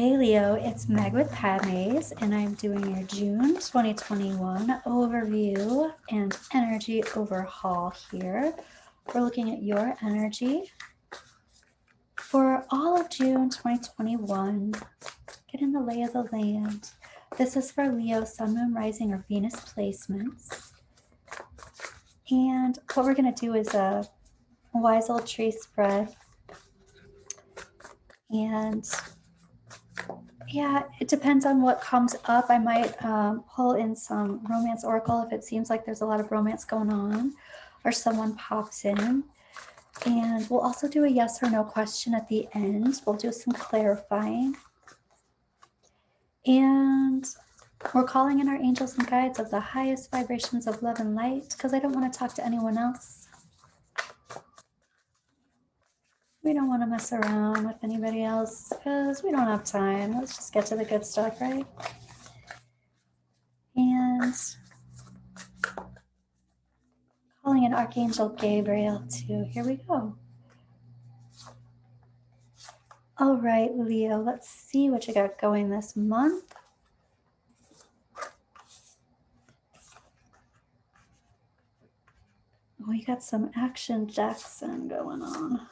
Hey Leo, it's Meg with Padmes, and I'm doing your June 2021 overview and energy overhaul here. We're looking at your energy for all of June 2021. Getting the lay of the land. This is for Leo, Sun, Moon, Rising, or Venus placements. And what we're going to do is a wise old tree spread. And yeah, it depends on what comes up. I might pull in some romance oracle if it seems like there's a lot of romance going on or someone pops in. And we'll also do a yes or no question at the end. We'll do some clarifying. And we're calling in our angels and guides of the highest vibrations of love and light because I don't want to talk to anyone else. We don't want to mess around with anybody else because we don't have time. Let's just get to the good stuff, right? And calling in Archangel Gabriel too. Here we go. All right, Leo, let's see what you got going this month. We got some Action Jackson going on.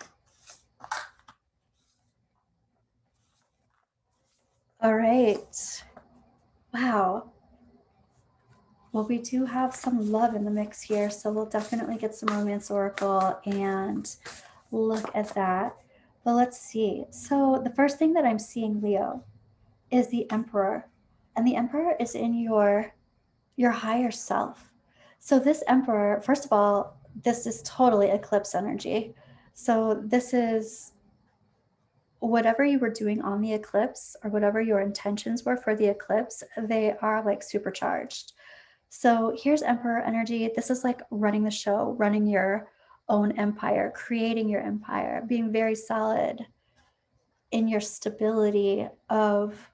All right. Wow. Well, we do have some love in the mix here, so we'll definitely get some romance oracle and look at that. But let's see. So the first thing that I'm seeing, Leo, is the Emperor. And the Emperor is in your higher self. So this Emperor, first of all, this is totally eclipse energy. So this is whatever you were doing on the eclipse or whatever your intentions were for the eclipse, they are like supercharged. So here's Emperor energy. This is like running the show, running your own empire, creating your empire, being very solid in your stability of,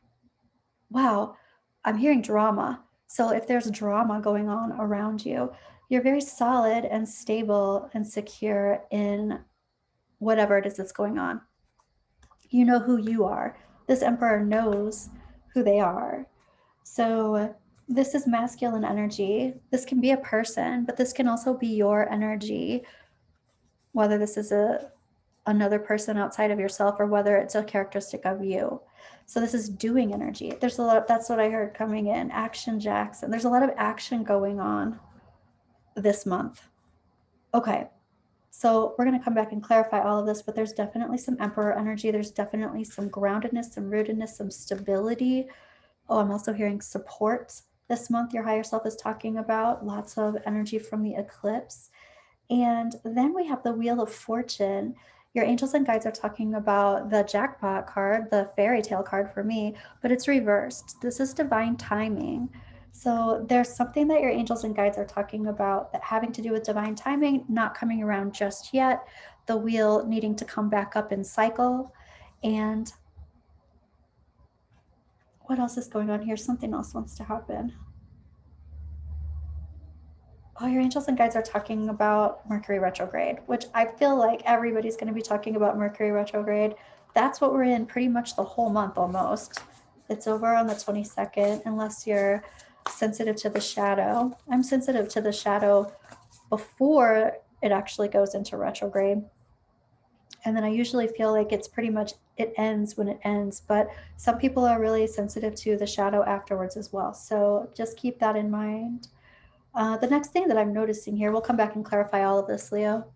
wow, I'm hearing drama. So if there's drama going on around you, you're very solid and stable and secure in whatever it is that's going on. You know who you are. This Emperor knows who they are. So this is masculine energy. This can be a person, but this can also be your energy, whether this is another person outside of yourself or whether it's a characteristic of you. So this is doing energy. There's a lot of, that's what I heard coming in. Action Jackson. There's a lot of action going on this month. Okay. So we're going to come back and clarify all of this, but there's definitely some Emperor energy. There's definitely some groundedness, some rootedness, some stability. Oh, I'm also hearing support this month. Your higher self is talking about lots of energy from the eclipse. And then we have the Wheel of Fortune. Your angels and guides are talking about the jackpot card, the fairy tale card for me, but it's reversed. This is divine timing. So there's something that your angels and guides are talking about that having to do with divine timing, not coming around just yet, the wheel needing to come back up in cycle. And what else is going on here? Something else wants to happen. Oh, your angels and guides are talking about Mercury retrograde, which I feel like everybody's going to be talking about Mercury retrograde. That's what we're in pretty much the whole month almost. It's over on the 22nd, unless you're sensitive to the shadow. I'm sensitive to the shadow before it actually goes into retrograde. And then I usually feel like it's pretty much, it ends when it ends, but some people are really sensitive to the shadow afterwards as well. So just keep that in mind. The next thing that I'm noticing here, we'll come back and clarify all of this, Leo.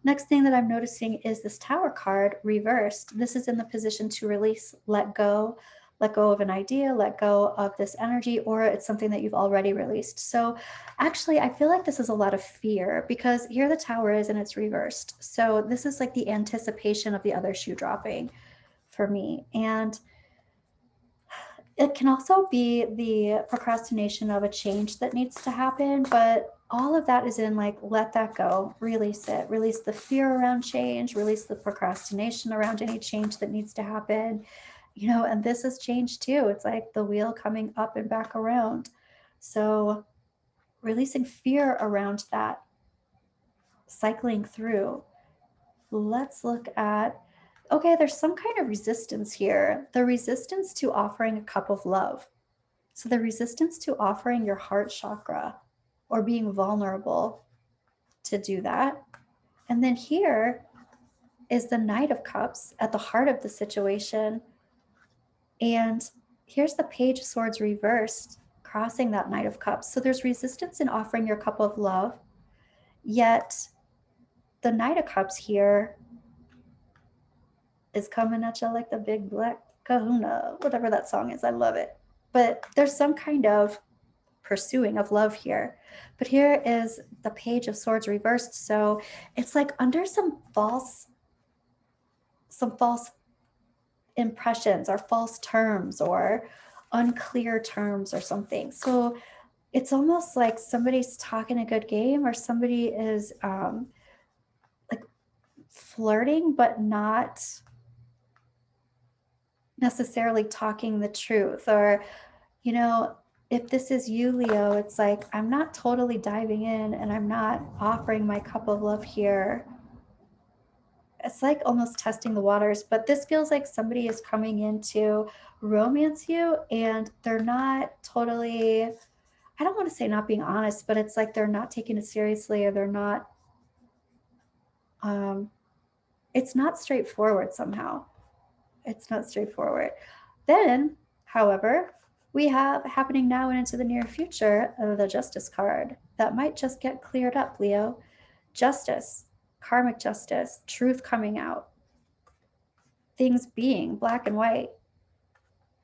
Next thing that I'm noticing is this Tower card reversed. This is in the position to release, let go of an idea, let go of this energy, or it's something that you've already released. So actually, I feel like this is a lot of fear because here the Tower is and it's reversed. So this is like the anticipation of the other shoe dropping for me. And it can also be the procrastination of a change that needs to happen, but all of that is in like, let that go, release it, release the fear around change, release the procrastination around any change that needs to happen, and this is change too. It's like the wheel coming up and back around. So releasing fear around that, cycling through. Let's look at okay, there's some kind of resistance here. The resistance to offering a cup of love. So the resistance to offering your heart chakra or being vulnerable to do that. And then here is the Knight of Cups at the heart of the situation. And here's the Page of Swords reversed, crossing that Knight of Cups. So there's resistance in offering your cup of love, yet the Knight of Cups here is coming at you like the big black kahuna, whatever that song is. I love it. But there's some kind of pursuing of love here. But here is the Page of Swords reversed. So it's like under some false impressions or false terms or unclear terms or something. So it's almost like somebody's talking a good game or somebody is like flirting but not necessarily talking the truth. Or, you know, if this is you, Leo, it's like I'm not totally diving in and I'm not offering my cup of love here. It's like almost testing the waters, but this feels like somebody is coming in to romance you and they're not totally, I don't want to say not being honest, but it's like they're not taking it seriously, or they're not, it's not straightforward somehow. It's not straightforward. Then, however, we have happening now and into the near future the Justice card. That might just get cleared up, Leo. Justice, karmic justice, truth coming out, things being black and white.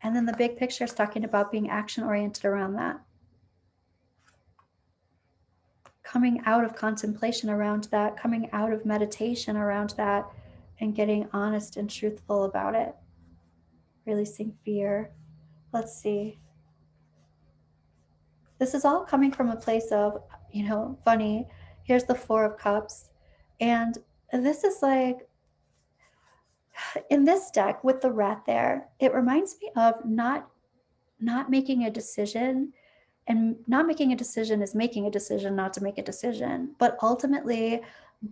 And then the big picture is talking about being action oriented around that. Coming out of contemplation around that, coming out of meditation around that, and getting honest and truthful about it. Releasing fear. Let's see. This is all coming from a place of, you know, funny. Here's the Four of Cups. And this is like, in this deck with the rat there, it reminds me of not making a decision. And not making a decision is making a decision not to make a decision. But ultimately,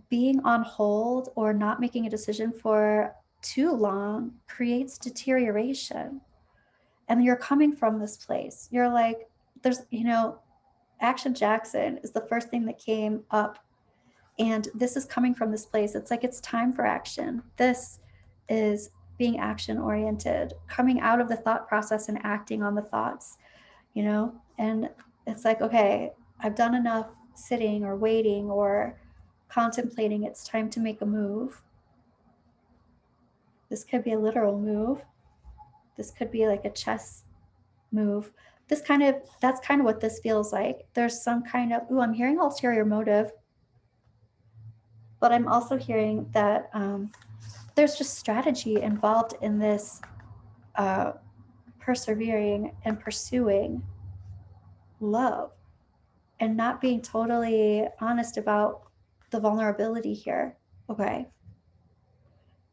being on hold or not making a decision for too long creates deterioration. And you're coming from this place. You're like, there's, you know, Action Jackson is the first thing that came up. And this is coming from this place. It's like it's time for action. This is being action oriented, coming out of the thought process and acting on the thoughts, you know? And it's like, okay, I've done enough sitting or waiting or contemplating. It's time to make a move. This could be a literal move. This could be like a chess move. That's kind of what this feels like. There's some kind of, I'm hearing ulterior motive, but I'm also hearing that there's just strategy involved in this persevering and pursuing love and not being totally honest about the vulnerability here. Okay.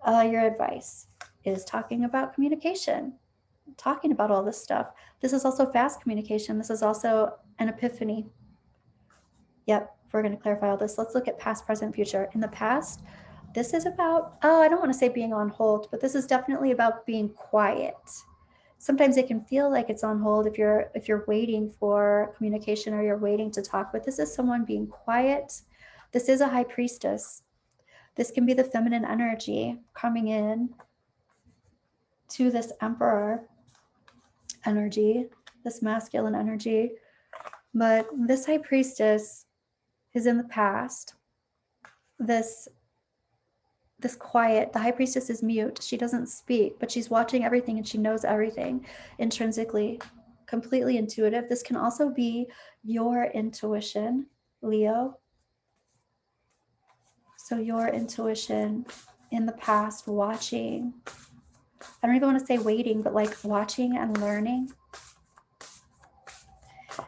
Your advice is talking about communication, talking about all this stuff. This is also fast communication. This is also an epiphany. Yep, we're going to clarify all this. Let's look at past, present, future. In the past, this is about, I don't want to say being on hold, but this is definitely about being quiet. Sometimes it can feel like it's on hold if you're waiting for communication or you're waiting to talk, but this is someone being quiet. This is a high priestess. This can be the feminine energy coming in to this emperor energy, this masculine energy. But this high priestess is in the past. This quiet, the high priestess is mute. She doesn't speak, but she's watching everything and she knows everything intrinsically, completely intuitive. This can also be your intuition, Leo. So your intuition in the past, watching. I don't even want to say waiting, but like watching and learning.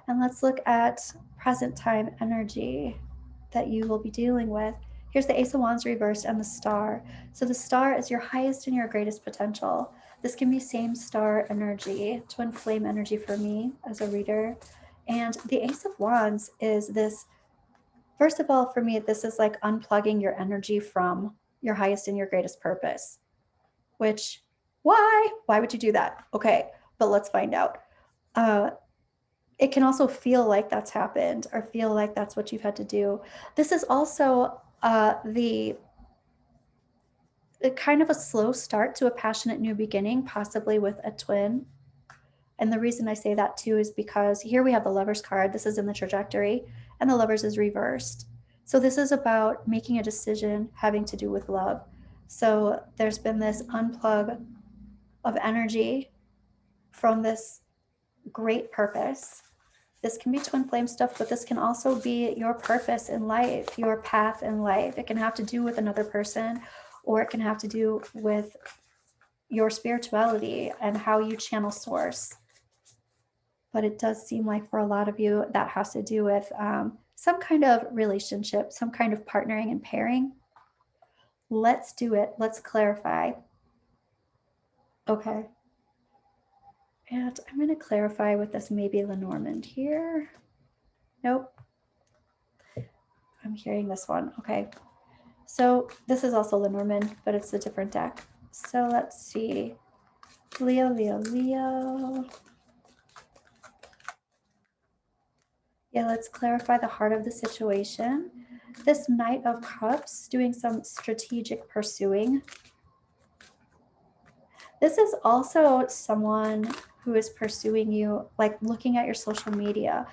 And let's look at present time energy that you will be dealing with. Here's the Ace of Wands reversed and the Star. So the Star is your highest and your greatest potential. This can be same star energy, twin flame energy for me as a reader. And the Ace of Wands is this, first of all, for me, this is like unplugging your energy from your highest and your greatest purpose. which, why would you do that? Okay, but let's find out. It can also feel like that's happened or feel like that's what you've had to do. This is also the kind of a slow start to a passionate new beginning, possibly with a twin. And the reason I say that too is because here we have the Lovers card. This is in the trajectory, and the Lovers is reversed. So this is about making a decision having to do with love. So there's been this unplug of energy from this great purpose. This can be twin flame stuff, but this can also be your purpose in life, your path in life. It can have to do with another person, or it can have to do with your spirituality and how you channel source. But it does seem like for a lot of you, that has to do with some kind of relationship, some kind of partnering and pairing. Let's do it. Let's clarify. Okay. And I'm going to clarify with this maybe Lenormand here. Nope. I'm hearing this one. Okay. So this is also Lenormand, but it's a different deck. So let's see. Leo, Leo, Leo. Yeah, let's clarify the heart of the situation. This Knight of Cups doing some strategic pursuing. This is also someone who is pursuing you, like looking at your social media.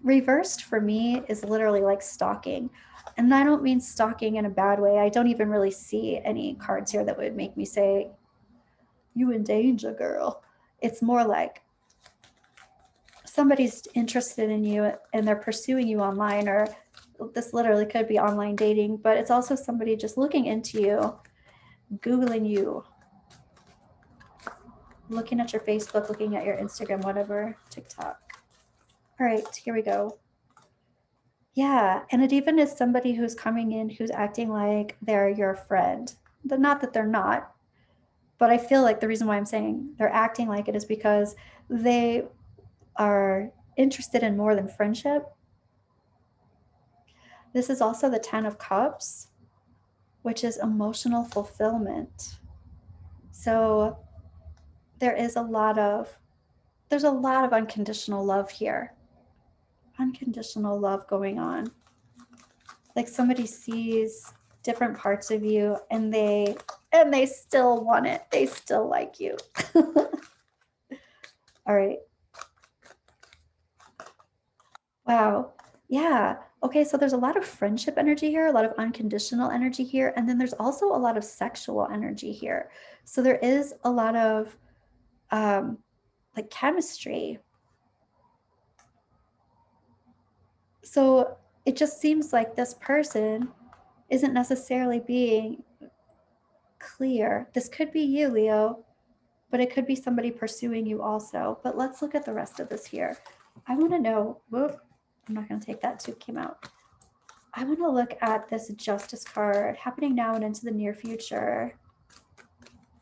Reversed for me is literally like stalking. And I don't mean stalking in a bad way. I don't even really see any cards here that would make me say, you in danger, girl. It's more like somebody's interested in you and they're pursuing you online, or this literally could be online dating, but it's also somebody just looking into you, Googling you, looking at your Facebook, looking at your Instagram, whatever, TikTok. All right, here we go. Yeah, and it even is somebody who's coming in who's acting like they're your friend. Not that they're not, but I feel like the reason why I'm saying they're acting like it is because they are interested in more than friendship. This is also the 10 of Cups, which is emotional fulfillment. So there's a lot of unconditional love here. Unconditional love going on. Like somebody sees different parts of you and they still want it. They still like you. All right. Wow. Yeah. Okay, so there's a lot of friendship energy here, a lot of unconditional energy here, and then there's also a lot of sexual energy here. So there is a lot of like chemistry. So it just seems like this person isn't necessarily being clear. This could be you, Leo, but it could be somebody pursuing you also. But let's look at the rest of this here. I want to know, whoop, I'm not going to take that too, came out. I want to look at this Justice card happening now and into the near future.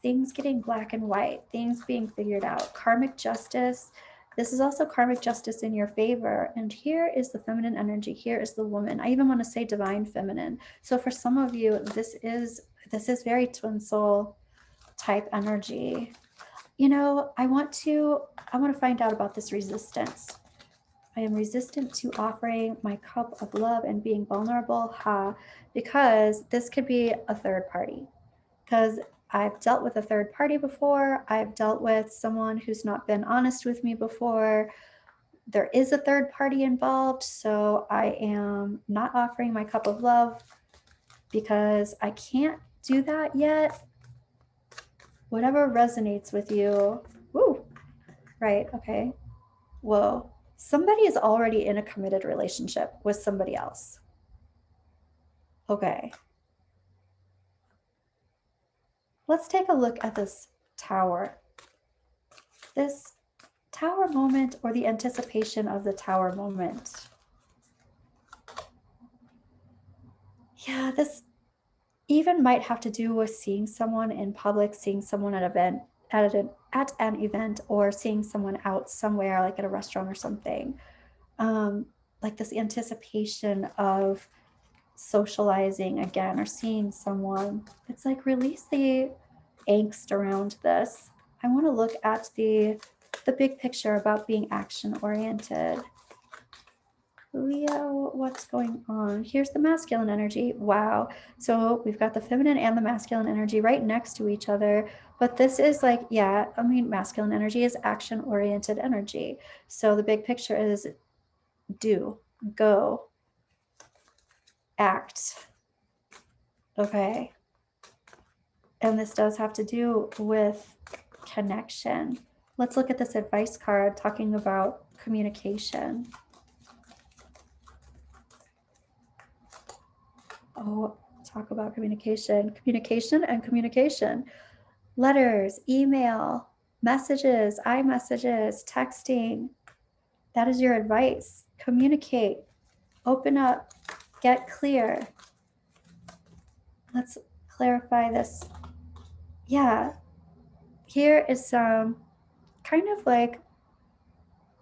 Things getting black and white, things being figured out, karmic justice. This is also karmic justice in your favor. And here is the feminine energy. Here is the woman. I even want to say divine feminine. So for some of you, this is very twin soul type energy. You know, I want to find out about this resistance. I am resistant to offering my cup of love and being vulnerable, because this could be a third party. Because I've dealt with a third party before. I've dealt with someone who's not been honest with me before. There is a third party involved, so I am not offering my cup of love because I can't do that yet. Whatever resonates with you. Woo. Right, okay. Whoa. Somebody is already in a committed relationship with somebody else. Okay. Let's take a look at this tower. This tower moment, or the anticipation of the tower moment. Yeah, this even might have to do with seeing someone in public, seeing someone at an event, or seeing someone out somewhere, like at a restaurant or something. Like this anticipation of socializing again or seeing someone. It's like release the angst around this. I want to look at the big picture about being action oriented. Leo, what's going on? Here's the masculine energy. Wow. So we've got the feminine and the masculine energy right next to each other. But this is like, yeah, I mean, masculine energy is action oriented energy. So the big picture is do, go, act. Okay. And this does have to do with connection. Let's look at this advice card talking about communication. Oh, talk about communication. Communication and communication. Letters, email, messages, iMessages, texting. That is your advice. Communicate, open up, get clear. Let's clarify this. Yeah, here is some kind of like,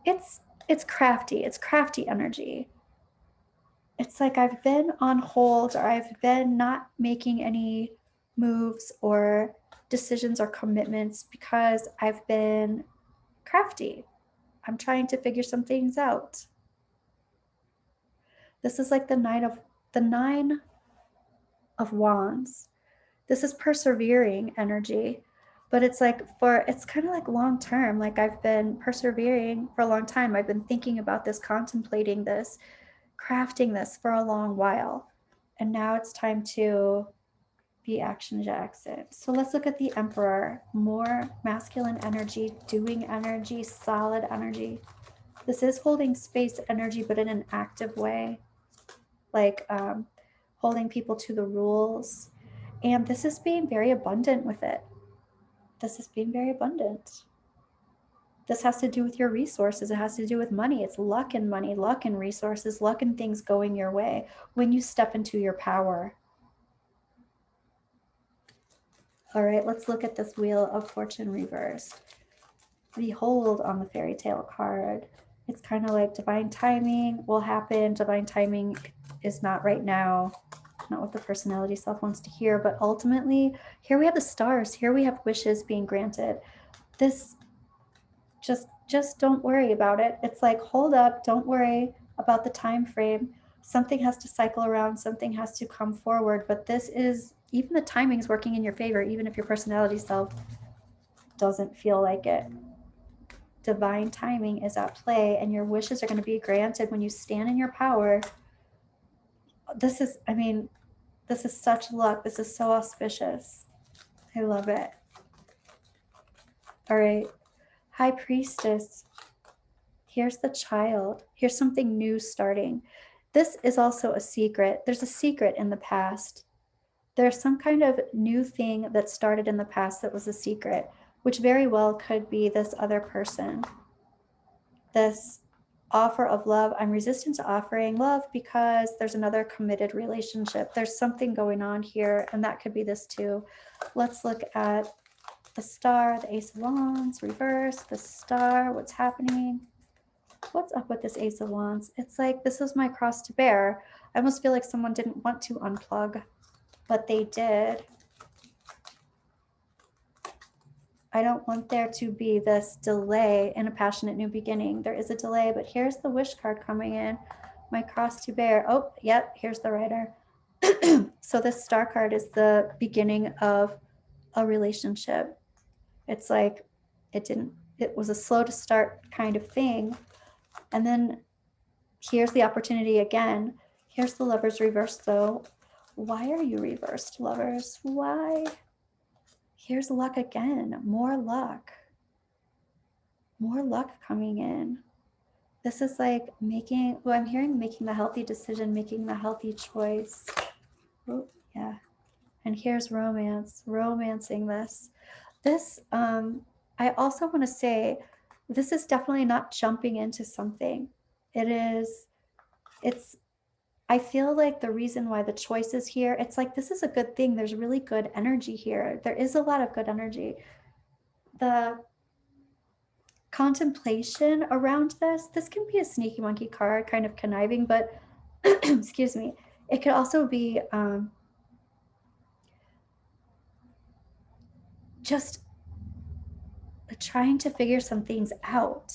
it's crafty. It's crafty energy. It's like I've been on hold, or I've been not making any moves or decisions or commitments because I've been crafty. I'm trying to figure some things out. This is like the nine of wands. This is persevering energy, but it's like it's kind of like long term. Like I've been persevering for a long time. I've been thinking about this, contemplating this, crafting this for a long while. And now it's time to be action Jackson. So let's look at the Emperor. More masculine energy, doing energy, solid energy. This is holding space energy, but in an active way, like holding people to the rules. And this is being very abundant with it. This is being very abundant. This has to do with your resources. It has to do with money. It's luck and money, luck and resources, luck and things going your way when you step into your power. All right, let's look at this Wheel of Fortune reversed. Behold on the fairy tale card. It's kind of like divine timing will happen. Divine timing is not right now. Not what the personality self wants to hear, but ultimately, here we have the stars. Here we have wishes being granted. This, just don't worry about it. It's like, hold up, don't worry about the time frame. Something has to cycle around, something has to come forward, but this is, even the timing is working in your favor, even if your personality self doesn't feel like it. Divine timing is at play, and your wishes are going to be granted when you stand in your power. This is, I mean, this is such luck. This is so auspicious. I love it. All right. High Priestess. Here's the Child. Here's something new starting. This is also a secret. There's a secret in the past. There's some kind of new thing that started in the past that was a secret, which very well could be this other person. This offer of love. I'm resistant to offering love because there's another committed relationship. There's something going on here, and that could be this too. Let's look at the Star, the Ace of Wands, reverse, the Star, what's happening? What's up with this Ace of Wands? It's like, this is my cross to bear. I almost feel like someone didn't want to unplug, but they did. I don't want there to be this delay in a passionate new beginning. There is a delay, but here's the Wish card coming in. My cross to bear. Oh, yep, here's the Rider. So this Star card is the beginning of a relationship. It's like, it was a slow to start kind of thing. And then here's the opportunity again. Here's the Lovers reversed though. Why are you reversed, Lovers? Why? Here's luck again, more luck. More luck coming in. This is like making, well, I'm hearing making the healthy decision, making the healthy choice. Oh, yeah. And here's romance, romancing this. This, I also want to say, this is definitely not jumping into something. I feel like the reason why the choice is here, it's like, this is a good thing. There's really good energy here. There is a lot of good energy. The contemplation around this can be a sneaky monkey card, kind of conniving, but excuse me, it could also be just trying to figure some things out,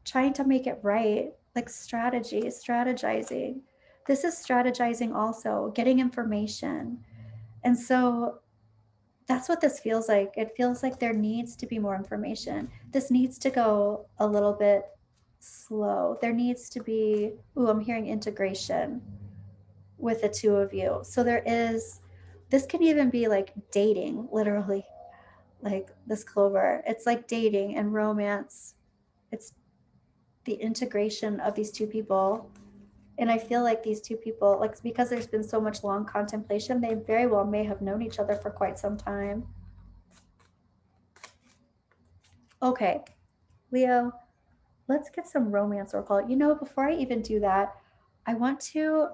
trying to make it right, like strategizing. This is strategizing also, getting information. And so that's what this feels like. It feels like there needs to be more information. This needs to go a little bit slow. There needs to be, I'm hearing integration with the two of you. So this can even be like dating, literally, like this clover. It's like dating and romance. It's the integration of these two people. And I feel like these two people, like, because there's been so much long contemplation, they very well may have known each other for quite some time. Okay, Leo, let's get some romance oracle. Before I even do that, I want to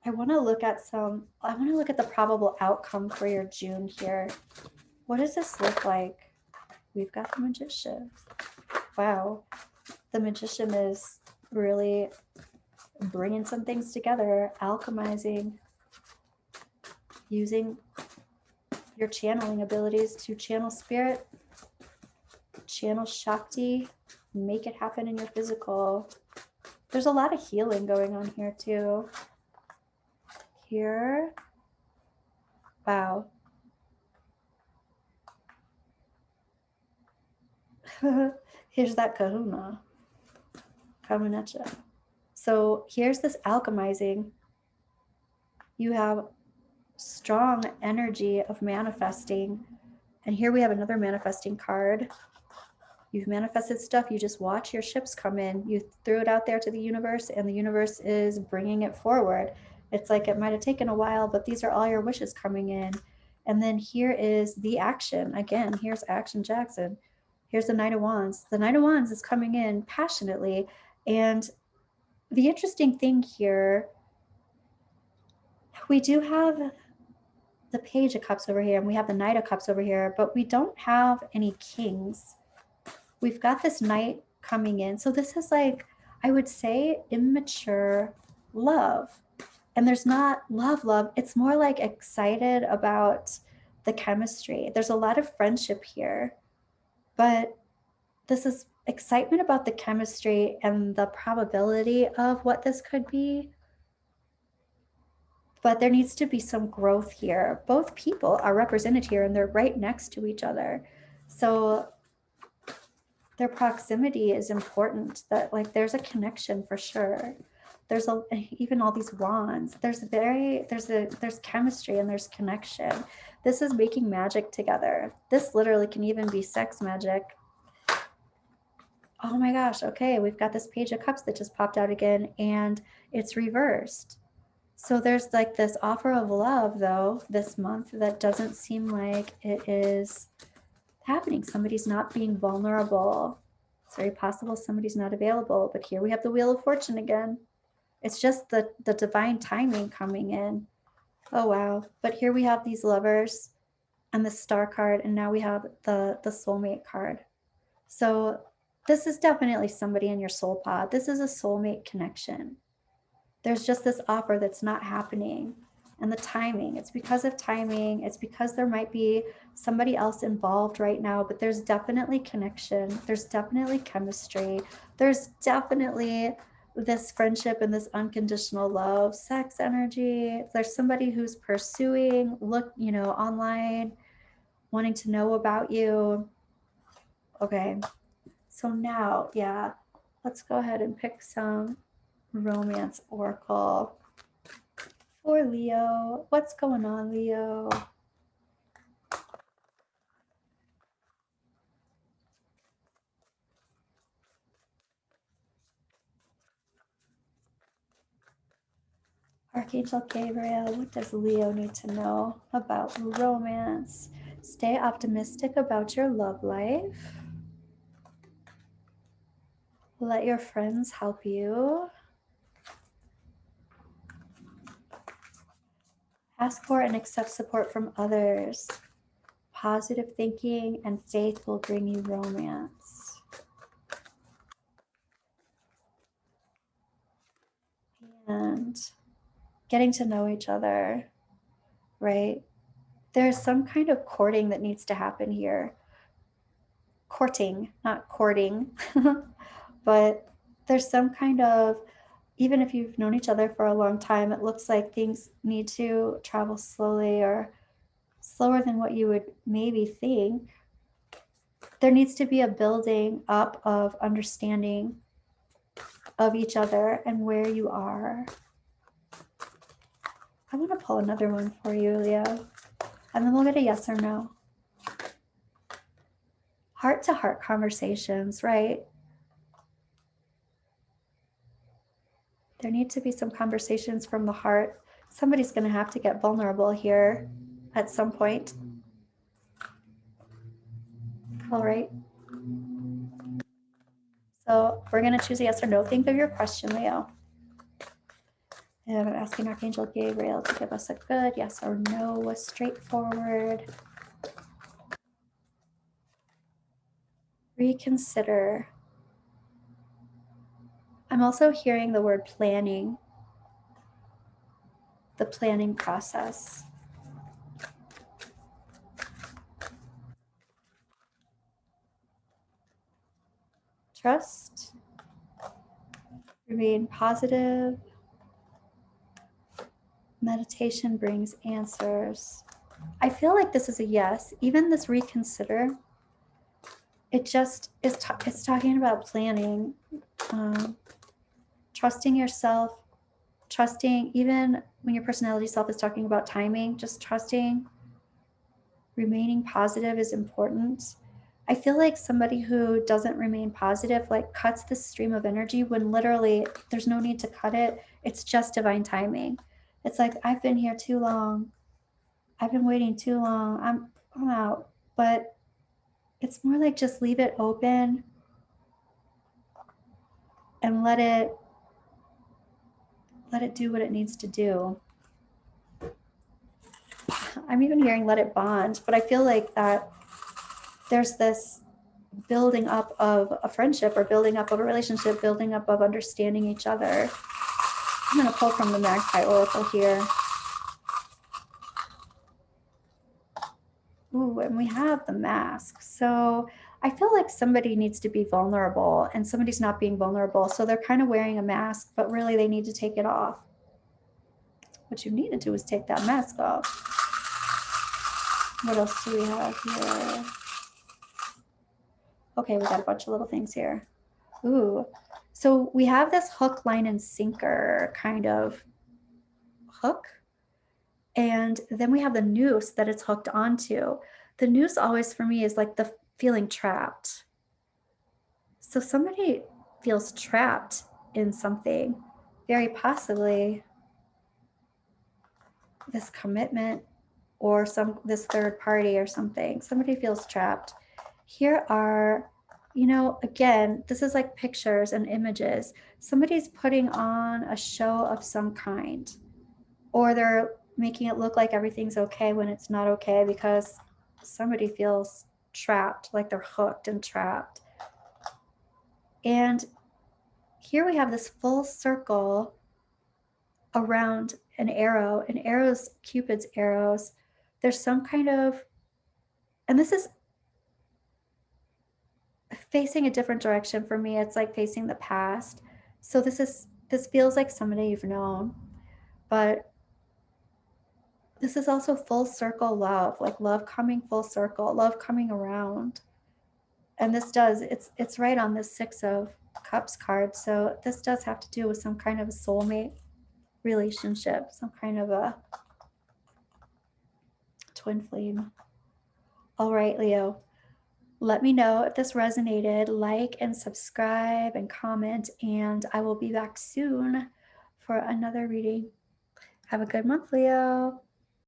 look at the probable outcome for your June here. What does this look like? We've got the Magician. Wow. The Magician is really bringing some things together, alchemizing, using your channeling abilities to channel spirit, channel Shakti, make it happen in your physical. There's a lot of healing going on here too. Here. Wow. Here's that kahuna. Kamunecha. So here's this alchemizing. You have strong energy of manifesting. And here we have another manifesting card. You've manifested stuff. You just watch your ships come in. You threw it out there to the universe, and the universe is bringing it forward. It's like it might have taken a while, but these are all your wishes coming in. And then here is the action. Again, here's Action Jackson. Here's the Knight of Wands. The Knight of Wands is coming in passionately. And the interesting thing here, we do have the Page of Cups over here, and we have the Knight of Cups over here, but we don't have any kings. We've got this Knight coming in. So this is like, I would say, immature love. And there's not love. It's more like excited about the chemistry. There's a lot of friendship here, but this is excitement about the chemistry and the probability of what this could be. But there needs to be some growth here. Both people are represented here, and they're right next to each other. So their proximity is important, that like there's a connection for sure. There's even all these wands. There's chemistry and there's connection. This is making magic together. This literally can even be sex magic. Oh my gosh. Okay, we've got this Page of Cups that just popped out again, and it's reversed. So there's like this offer of love though this month that doesn't seem like it is happening. Somebody's not being vulnerable. It's very possible somebody's not available, but here we have the Wheel of Fortune again. It's just the divine timing coming in. Oh wow. But here we have these lovers and the Star card, and now we have the soulmate card. So this is definitely somebody in your soul pod. This is a soulmate connection. There's just this offer that's not happening. And the timing, it's because of timing. It's because there might be somebody else involved right now, but there's definitely connection. There's definitely chemistry. There's definitely this friendship and this unconditional love, sex energy. There's somebody who's pursuing, online, wanting to know about you. Okay. So now, yeah, let's go ahead and pick some romance oracle for Leo. What's going on, Leo? Archangel Gabriel, what does Leo need to know about romance? Stay optimistic about your love life. Let your friends help you. Ask for and accept support from others. Positive thinking and faith will bring you romance. And getting to know each other, right? there's some kind of courting that needs to happen here. Courting, not courting, but there's some kind of, even if you've known each other for a long time, it looks like things need to travel slowly or slower than what you would maybe think. There needs to be a building up of understanding of each other and where you are. I want to pull another one for you, Leo, and then we'll get a yes or no. Heart-to-heart conversations, right? There need to be some conversations from the heart. Somebody's going to have to get vulnerable here at some point. All right. So we're going to choose a yes or no. Think of your question, Leo. And I'm asking Archangel Gabriel to give us a good yes or no, straightforward. Reconsider. I'm also hearing the word planning, the planning process. Trust. Remain positive. Meditation brings answers. I feel like this is a yes. Even this reconsider, it just is it's talking about planning, trusting yourself, trusting, even when your personality self is talking about timing, just trusting, remaining positive is important. I feel like somebody who doesn't remain positive like cuts the stream of energy when literally there's no need to cut it. It's just divine timing. It's like, I've been here too long. I've been waiting too long. I'm out. But it's more like just leave it open and let it do what it needs to do. I'm even hearing let it bond, but I feel like that there's this building up of a friendship or building up of a relationship, building up of understanding each other. I'm going to pull from the Magpie Oracle here. Ooh, and we have the mask. So I feel like somebody needs to be vulnerable and somebody's not being vulnerable. So they're kind of wearing a mask, but really they need to take it off. What you need to do is take that mask off. What else do we have here? Okay, we got a bunch of little things here. Ooh, so we have this hook, line, and sinker kind of hook. And then we have the noose that it's hooked onto. The noose always for me is like the feeling trapped. So somebody feels trapped in something, very possibly this commitment or this third party or something. Somebody feels trapped. Here are, again, this is like pictures and images. Somebody's putting on a show of some kind, or they're making it look like everything's okay when it's not okay because somebody feels trapped, like they're hooked and trapped. And here we have this full circle around an arrow, and arrows, Cupid's arrows. There's some kind of, and this is facing a different direction for me. It's like facing the past. So this feels like somebody you've known, but this is also full circle love, like love coming full circle, love coming around. And this it's right on this 6 of Cups card. So this does have to do with some kind of a soulmate relationship, some kind of a twin flame. All right, Leo. Let me know if this resonated. Like and subscribe and comment, and I will be back soon for another reading. Have a good month, Leo.